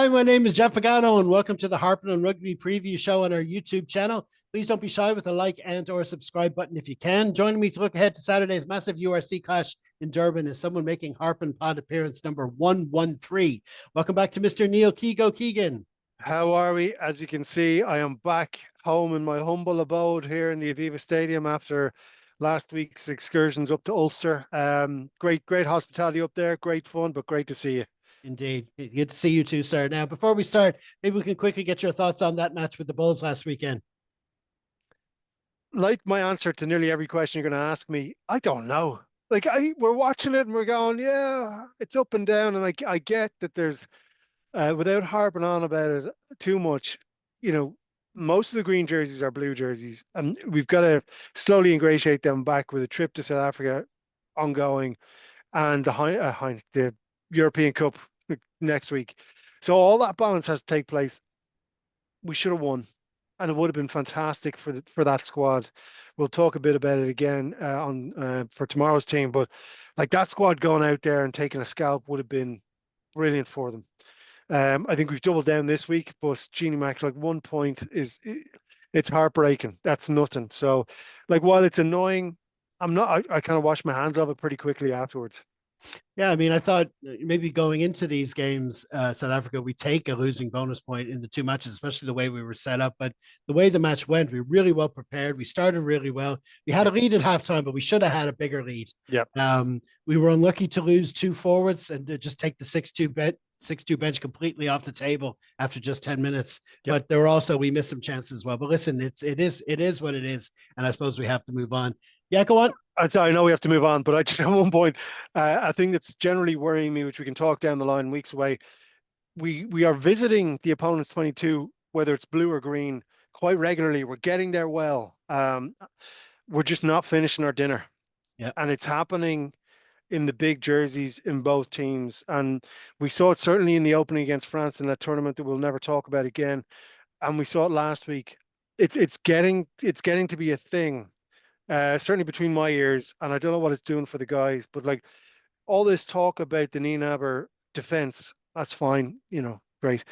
Hi, my name is Jeff Pagano, and welcome to the Harpin on Rugby preview show on our YouTube channel. Please don't be shy with a like and or subscribe button if you can. Joining me to look ahead to Saturday's massive URC clash in Durban is someone making Harpin pod appearance number 113. Welcome back to Mr. Neil Keego Keegan. How are we? As you can see, I am back home in my humble abode here in the Aviva Stadium after last week's excursions up to Ulster. Great hospitality up there, great fun, but great to see you. Indeed. Good to see you too, sir. Now, before we start, maybe we can quickly get your thoughts on that match with the Bulls last weekend. Like my answer to nearly every question you're going to ask me, I don't know. We're watching it and we're going, yeah, it's up and down, and I get that there's without harping on about it too much, you know, most of the green jerseys are blue jerseys, and we've got to slowly ingratiate them back with a trip to South Africa ongoing and the European Cup next week. So all that balance has to take place. We should have won, and it would have been fantastic for that squad. We'll talk a bit about it again for tomorrow's team, but like that squad going out there and taking a scalp would have been brilliant for them. I think we've doubled down this week, but Genie Mac, like 1 point it's heartbreaking. That's nothing. So, like, while it's annoying, I kind of washed my hands of it pretty quickly afterwards. Yeah, I mean, I thought maybe going into these games, South Africa, we take a losing bonus point in the two matches, especially the way we were set up. But the way the match went, we were really well prepared. We started really well. We had a lead at halftime, but we should have had a bigger lead. Yep. We were unlucky to lose two forwards and to just take the 6-2 bench completely off the table after just 10 minutes. Yep. But there were also, we missed some chances as well. But listen, it is what it is. And I suppose we have to move on. Yeah, go on. I know we have to move on, but I just at one point, a thing that's generally worrying me, which we can talk down the line weeks away, we are visiting the opponent's 22, whether it's blue or green, quite regularly. We're getting there well. We're just not finishing our dinner. Yeah. And it's happening in the big jerseys in both teams. And we saw it certainly in the opening against France in that tournament that we'll never talk about again. And we saw it last week. It's getting to be a thing. Certainly between my ears, and I don't know what it's doing for the guys, but like all this talk about the Nienaber defense, that's fine, great.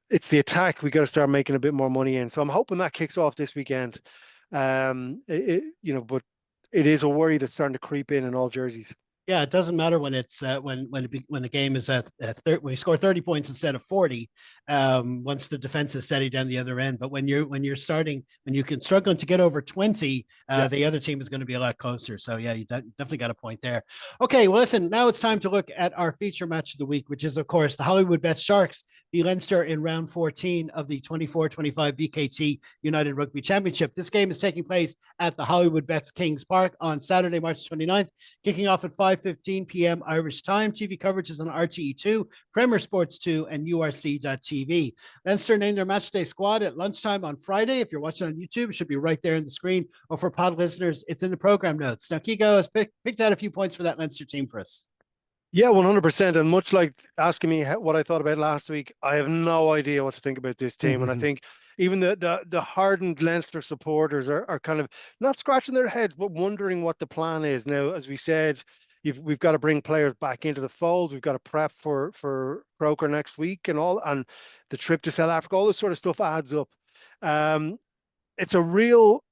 It's the attack we got to start making a bit more money in. So I'm hoping that kicks off this weekend. But it is a worry that's starting to creep in all jerseys. Yeah, it doesn't matter when it's when the game is when you score 30 points instead of 40. Once the defense is steady down the other end, but when you can struggling to get over 20, the other team is going to be a lot closer. So yeah, you definitely got a point there. Okay, well listen, now it's time to look at our feature match of the week, which is of course the Hollywood Bets Sharks beat Leinster in round 14 of the 24-25 VKT United Rugby Championship. This game is taking place at the Hollywood Bets Kings Park on Saturday, March 29th, kicking off at 5:15 p.m. Irish time. TV coverage is on RTE2, Premier Sports 2, and URC.tv. Leinster named their matchday squad at lunchtime on Friday. If you're watching on YouTube, it should be right there on the screen. Or for pod listeners, it's in the program notes. Now, Keego has picked out a few points for that Leinster team for us. Yeah, 100%. And much like asking me what I thought about last week, I have no idea what to think about this team. And I think even the hardened Leinster supporters are kind of not scratching their heads, but wondering what the plan is. Now, as we said, we've got to bring players back into the fold. We've got to prep for Croker next week and the trip to South Africa. All this sort of stuff adds up. It's a real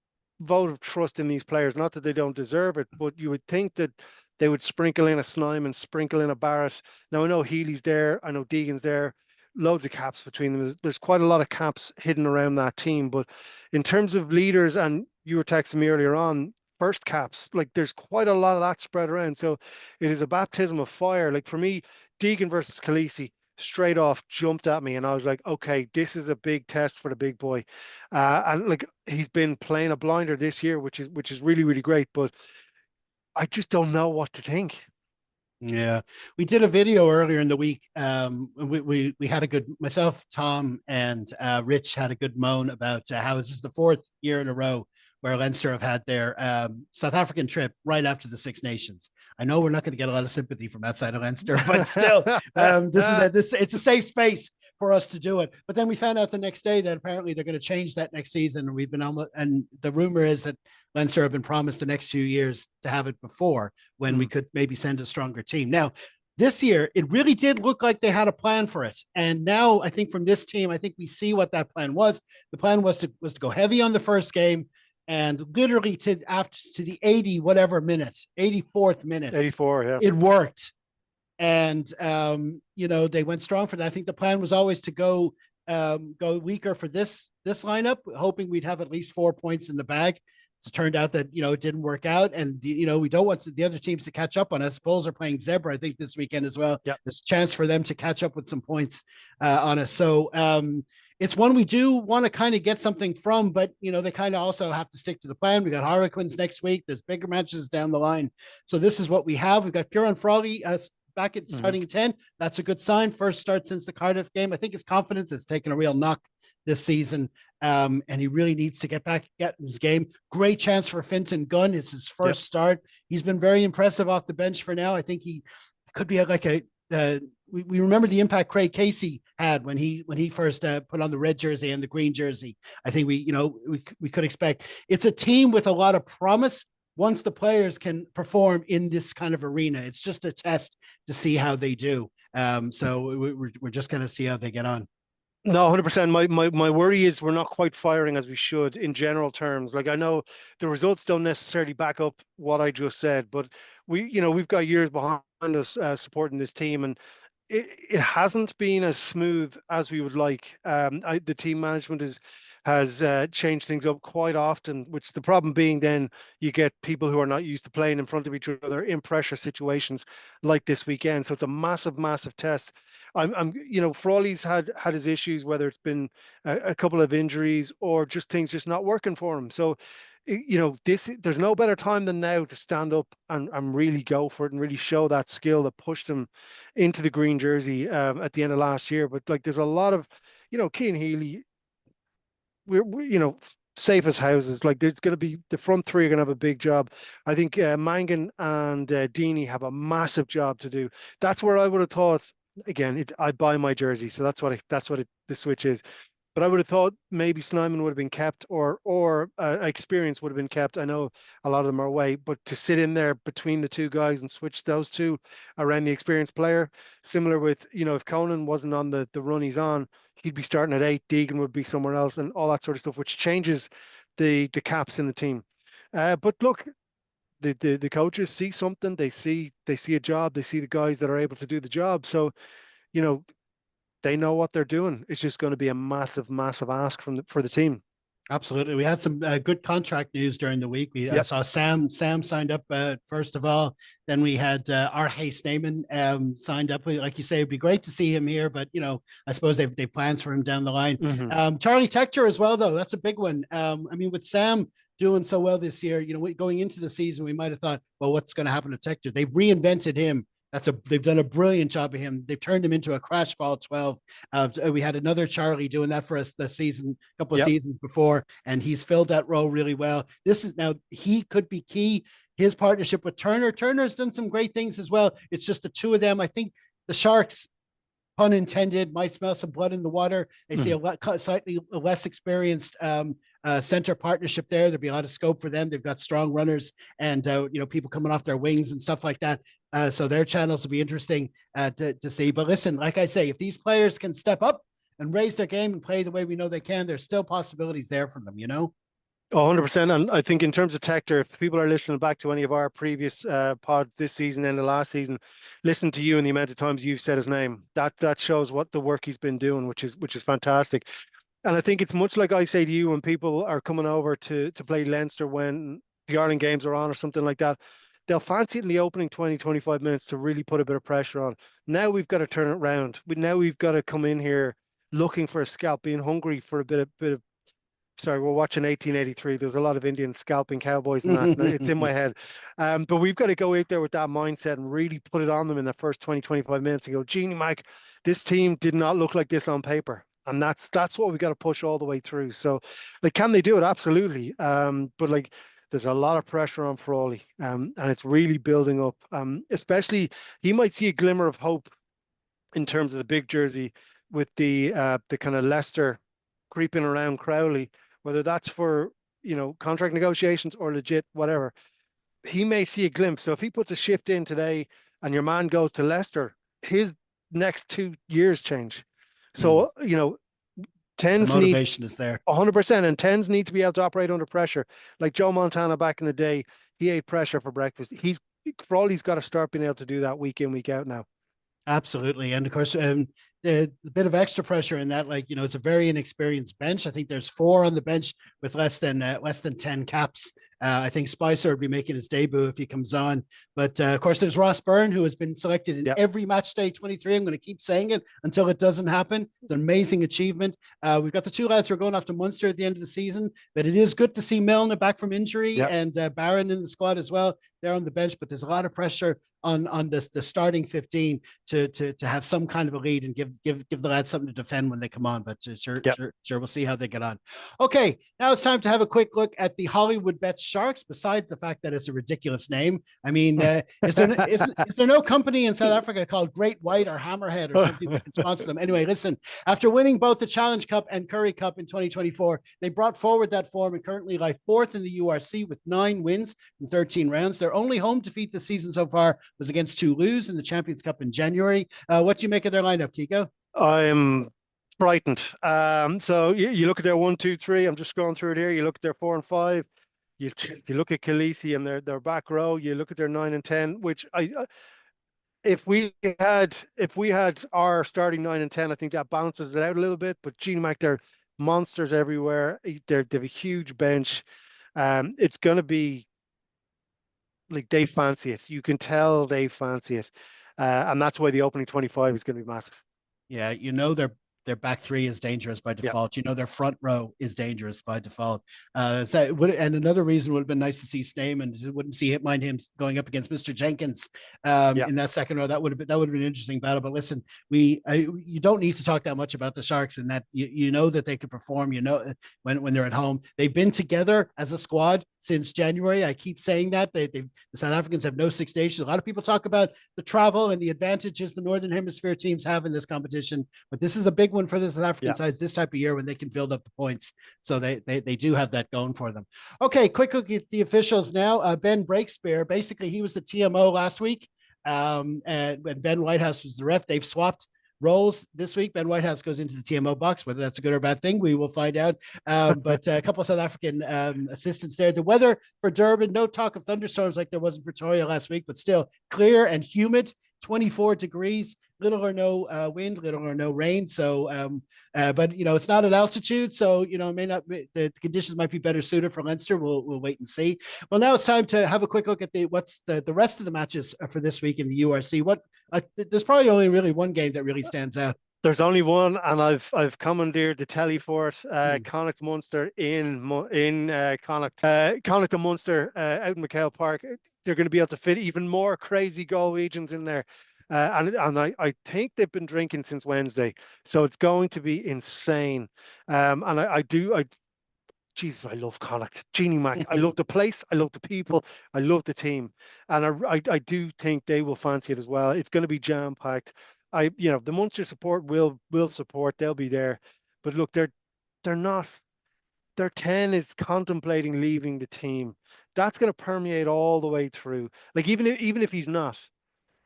vote of trust in these players. Not that they don't deserve it, but you would think that they would sprinkle in a Slime and sprinkle in a Barrett. Now, I know Healy's there. I know Deegan's there. Loads of caps between them. There's quite a lot of caps hidden around that team. But in terms of leaders, and you were texting me earlier on, first caps, like there's quite a lot of that spread around. So it is a baptism of fire. Like for me, Deegan versus Khaleesi straight off jumped at me. And I was like, okay, this is a big test for the big boy. And like he's been playing a blinder this year, which is really, really great. But I just don't know what to think. Yeah, we did a video earlier in the week. We had a good, myself, Tom, and Rich had a good moan about how this is the fourth year in a row where Leinster have had their South African trip right after the Six Nations. I know we're not going to get a lot of sympathy from outside of Leinster, but still, it's a safe space for us to do it. But then we found out the next day that apparently they're going to change that next season, and the rumor is that Leinster have been promised the next few years to have it before when we could maybe send a stronger team. Now, this year, it really did look like they had a plan for it. And now I think from this team, I think we see what that plan was. The plan was to go heavy on the first game and literally to the 80 whatever minutes, 84th minute, 84, yeah. it worked. And they went strong for that. I think the plan was always to go weaker for this lineup, hoping we'd have at least 4 points in the bag. It turned out that it didn't work out, and we don't want the other teams to catch up on us. Bulls are playing Zebra, I think, this weekend as well. Yep. There's a chance for them to catch up with some points on us. So it's one we do want to kind of get something from, but they kind of also have to stick to the plan. We got Harlequins next week. There's bigger matches down the line, so this is what we have. We've got Kieran Frawley back at starting 10. That's a good sign. First start since the Cardiff game. I think his confidence has taken a real knock this season. And he really needs to get in his game. Great chance for Fintan Gunn. It's his first start. He's been very impressive off the bench for now. I think he could be we remember the impact Craig Casey had when he first put on the red jersey and the green jersey. I think we could expect. It's a team with a lot of promise once the players can perform in this kind of arena. It's just a test to see how they do. So we're just going to see how they get on. No, 100%. My worry is we're not quite firing as we should in general terms. Like, I know the results don't necessarily back up what I just said, but we've got years behind us supporting this team, and it hasn't been as smooth as we would like. The team management has changed things up quite often, which the problem being then you get people who are not used to playing in front of each other in pressure situations like this weekend. So it's a massive, massive test. Frawley's had his issues, whether it's been a couple of injuries or just things just not working for him. So, there's no better time than now to stand up and really go for it and really show that skill that pushed him into the green jersey at the end of last year. But there's a lot of, Cian Healy, we're safe as houses. Like, there's going to be the front three are going to have a big job. I think Mangan and Deeney have a massive job to do. That's where I would have thought. Again, I buy my jersey, so that's what the switch is. But I would have thought maybe Snyman would have been kept, or experience would have been kept. I know a lot of them are away, but to sit in there between the two guys and switch those two around the experienced player, similar with if Conan wasn't on the run he's on, he'd be starting at 8. Deegan would be somewhere else, and all that sort of stuff, which changes the caps in the team. But look, the coaches see something. They see a job. They see the guys that are able to do the job. So, they know what they're doing. It's just going to be a massive, massive ask for the team. Absolutely. We had some good contract news during the week. We saw Sam signed up first of all. Then we had R.H. Snyman signed up. Like you say, it'd be great to see him here, but I suppose they've plans for him down the line. Charlie Tector as well, though. That's a big one. With Sam doing so well this year, going into the season, we might have thought, well, what's going to happen to Tector? They've reinvented him. They've done a brilliant job of him. They've turned him into a crash ball 12. We had another Charlie doing that for us this season, a couple of seasons before, and he's filled that role really well. He could be key. His partnership with Turner's done some great things as well. It's just the two of them. I think the Sharks, pun intended, might smell some blood in the water. They see a slightly less experienced center partnership there. There'd be a lot of scope for them. They've got strong runners and people coming off their wings and stuff like that. So their channels will be interesting to see. But listen, like I say, if these players can step up and raise their game and play the way we know they can, there's still possibilities there for them. 100%. And I think in terms of Tector, if people are listening back to any of our previous pods this season and the last season, listen to you and the amount of times you've said his name. That shows what the work he's been doing, which is fantastic. And I think it's much like I say to you when people are coming over to play Leinster when the Ireland games are on or something like that. They'll fancy it in the opening 20, 25 minutes to really put a bit of pressure on. Now we've got to turn it around. Now we've got to come in here looking for a scalp, being hungry for a bit of. Sorry, we're watching 1883. There's a lot of Indians scalping cowboys and that. It's in my head. But we've got to go out there with that mindset and really put it on them in the first 20, 25 minutes and go, Genie, Mike, this team did not look like this on paper. And that's what we got to push all the way through. So, can they do it? Absolutely. But there's a lot of pressure on Frawley, and it's really building up. Especially, he might see a glimmer of hope in terms of the big jersey with the kind of Leicester creeping around Crowley, whether that's for contract negotiations or legit whatever. He may see a glimpse. So if he puts a shift in today and your man goes to Leicester, his next 2 years change. Mm. So, The tens need motivation is there. 100%, and tens need to be able to operate under pressure. Like Joe Montana back in the day, he ate pressure for breakfast. For all, he's got to start being able to do that week in, week out now. Absolutely. And of course, the bit of extra pressure in that, like, it's a very inexperienced bench. I think there's 4 on the bench with less than 10 caps. I think Spicer would be making his debut if he comes on. But of course, there's Ross Byrne, who has been selected in Yep. every match day 23. I'm going to keep saying it until it doesn't happen. It's an amazing achievement. We've got the 2 lads who are going off to Munster at the end of the season, but it is good to see Milner back from injury, Yep. and Barron in the squad as well. They're on the bench, but there's a lot of pressure on the starting 15 to have some kind of a lead and give the lads something to defend when they come on. But sure, we'll see how they get on. Okay, now it's time to have a quick look at the Hollywood Bets Sharks. Besides the fact that it's a ridiculous name, I mean, is there no company in South Africa called Great White or Hammerhead or something that can sponsor them? Anyway, listen, after winning both the Challenge Cup and Currie Cup in 2024, they brought forward that form and currently lie 4th in the URC with 9 wins from 13 rounds. Their only home defeat this season so far was against Toulouse in the Champions Cup in January. What do you make of their lineup, Keego? I'm frightened. So you look at their 1, 2, 3. I'm just scrolling through it here. You look at their 4 and 5. You look at Khaleesi and their back row. You look at their 9 and 10, which if we had our starting 9 and 10, I think that balances it out a little bit. But Gene Mac, they're monsters everywhere. They have a huge bench. It's going to be like they fancy it. You can tell they fancy it. And that's why the opening 25 is going to be massive. Yeah, their back 3 is dangerous by default. Yeah. Their front row is dangerous by default. And another reason would have been nice to see Stamen. Wouldn't mind him going up against Mr. Jenkins in that second row. That would have been an interesting battle. But listen, you don't need to talk that much about the Sharks, in that you know that they could perform. When they're at home, they've been together as a squad since January. I keep saying that the South Africans have no Six Nations. A lot of people talk about the travel and the advantages the Northern Hemisphere teams have in this competition, but this is a big one for the South African sides this type of year when they can build up the points. So they do have that going for them. Okay, quick look at the officials now. Ben Breakspear, basically he was the TMO last week, and Ben Whitehouse was the ref. They've swapped roles this week. Ben Whitehouse goes into the TMO box. Whether that's a good or bad thing, we will find out. But a couple of South African assistants there. The weather for Durban, no talk of thunderstorms like there was in Pretoria last week, but still clear and humid. 24 degrees, little or no wind, little or no rain. So, but it's not at altitude, so may not. The conditions might be better suited for Leinster. We'll wait and see. Well, now it's time to have a quick look at what's the rest of the matches for this week in the URC. There's probably only really one game that really stands out. There's only one, and I've commandeered the telly for it. Connacht Munster in Connacht. Connacht and Munster out in McHale Park. They're going to be able to fit even more crazy Galwegians in there. And I think they've been drinking since Wednesday, so it's going to be insane. Jesus, I love Connacht. Jeannie Mac. I love the place. I love the people. I love the team, and I do think they will fancy it as well. It's going to be jam packed. The Munster support will support. They'll be there, but look, they're not. Their 10 is contemplating leaving the team. That's going to permeate all the way through. Like even if he's not,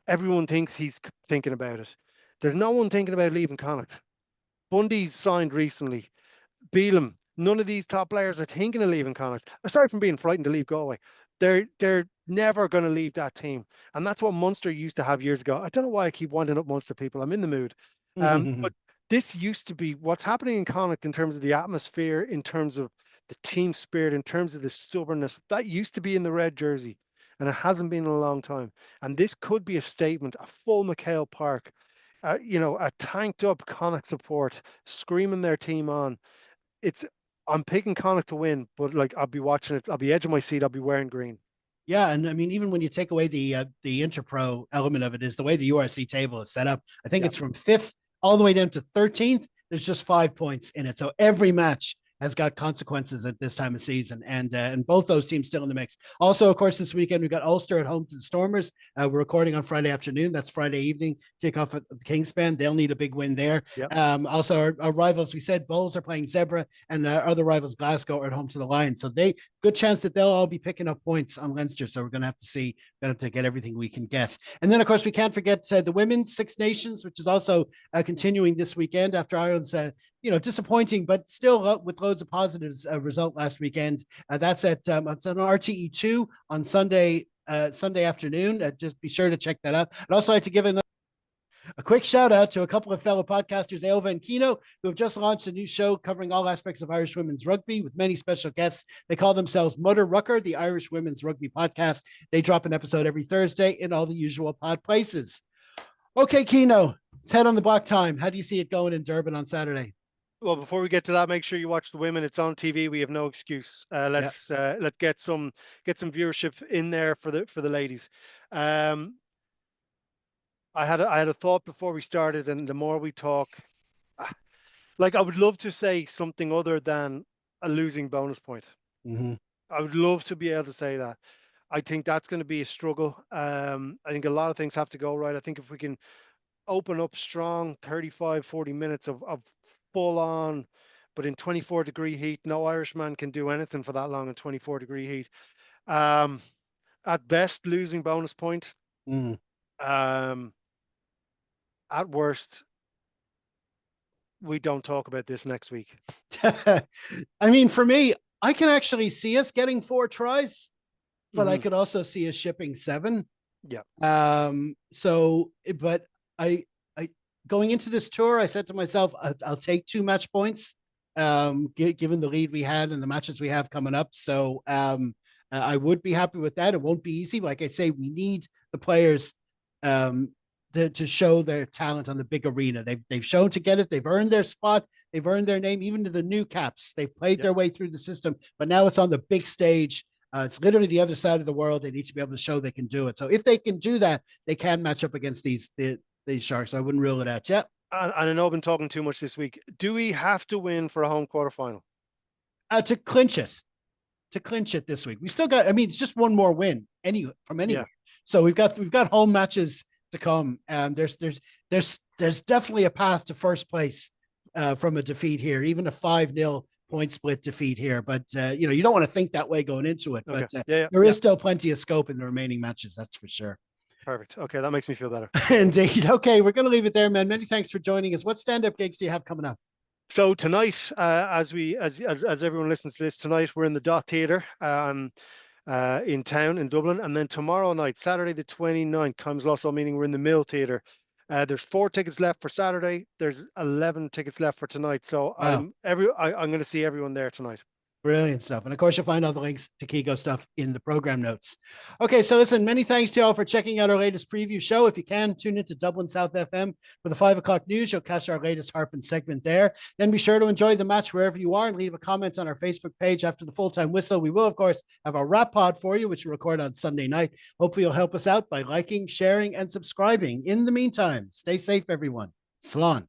everyone thinks he's thinking about it. There's no one thinking about leaving Connacht. Bundy's signed recently. Beelum, none of these top players are thinking of leaving Connacht. Aside from being frightened to leave Galway, they're never going to leave that team. And that's what Munster used to have years ago. I don't know why I keep winding up Munster people. I'm in the mood. But this used to be what's happening in Connacht in terms of the atmosphere, in terms of the team spirit, in terms of the stubbornness. That used to be in the red jersey, and it hasn't been in a long time. And this could be a statement, a full McHale Park, a tanked up Connacht support, screaming their team on. I'm picking Connacht to win, but I'll be watching it. I'll be edge of my seat. I'll be wearing green. Yeah, and I mean, even when you take away the interpro element of it, is the way the URC table is set up. I think it's from 5th all the way down to 13th. There's just 5 points in it, so every match has got consequences at this time of season, and both those teams still in the mix. Also, of course, this weekend we've got Ulster at home to the Stormers. We're recording on Friday afternoon. That's Friday evening kickoff at the Kingspan. They'll need a big win there. Yep. Also, our rivals, we said Bulls are playing Zebra, and our other rivals Glasgow are at home to the Lions. So good chance that they'll all be picking up points on Leinster. So we're going to have to see going to get everything we can get. And then, of course, we can't forget the women's Six Nations, which is also continuing this weekend after Ireland's, disappointing, but still with loads of positives result last weekend. That's it's on RTE2 on Sunday afternoon. Just be sure to check that out. I'd also like to give a quick shout out to a couple of fellow podcasters, Ailva and Keego, who have just launched a new show covering all aspects of Irish women's rugby with many special guests. They call themselves Mother Rucker, the Irish Women's Rugby Podcast. They drop an episode every Thursday in all the usual pod places. Okay, Keego, it's head on the block time. How do you see it going in Durban on Saturday? Well, before we get to that, make sure you watch the women. It's on TV. We have no excuse. Let's get some viewership in there for the ladies. I had a thought before we started, and the more we talk, like I would love to say something other than a losing bonus point. Mm-hmm. I would love to be able to say that. I think that's going to be a struggle. I think a lot of things have to go right. I think if we can open up strong 35, 40 minutes of full on, but in 24-degree heat, no Irishman can do anything for that long in 24-degree heat. At best, losing bonus point. Mm. At worst, we don't talk about this next week. I mean, for me, I can actually see us getting 4 tries, but I could also see us shipping 7. Yeah. But I going into this tour, I said to myself, I'll take 2 match points, given the lead we had and the matches we have coming up. So I would be happy with that. It won't be easy. Like I say, we need the players to show their talent on the big arena. They've shown to get it. They've earned their spot. They've earned their name. Even to the new caps, they've played their way through the system. But now it's on the big stage. It's literally the other side of the world. They need to be able to show they can do it. So if they can do that, they can match up against these Sharks. So I wouldn't rule it out yet. And I know I've been talking too much this week. Do we have to win for a home quarterfinal? To clinch it. To clinch it this week. We still got. I mean, it's just one more win from anywhere. Yeah. So we've got home matches to come. There's definitely a path to first place from a defeat here, even a 5-0 point split defeat here. But you don't want to think that way going into it. Okay. But there is still plenty of scope in the remaining matches. That's for sure. Perfect. Okay, that makes me feel better. Indeed. Okay, we're going to leave it there, man. Many thanks for joining us. What stand-up gigs do you have coming up? So tonight, as everyone listens to this, tonight we're in the Dot Theatre in town in Dublin, and then tomorrow night, Saturday the 29th, time's lost all meaning, we're in the Mill Theatre. There's 4 tickets left for Saturday. There's 11 tickets left for tonight. So wow. I'm going to see everyone there tonight. Brilliant stuff. And of course, you'll find all the links to Keego stuff in the program notes. Okay, so listen, many thanks to you all for checking out our latest preview show. If you can, tune into Dublin South FM for the 5 o'clock news. You'll catch our latest Harpin segment there. Then be sure to enjoy the match wherever you are and leave a comment on our Facebook page after the full-time whistle. We will, of course, have our wrap pod for you, which we record on Sunday night. Hopefully, you'll help us out by liking, sharing, and subscribing. In the meantime, stay safe, everyone. Slán.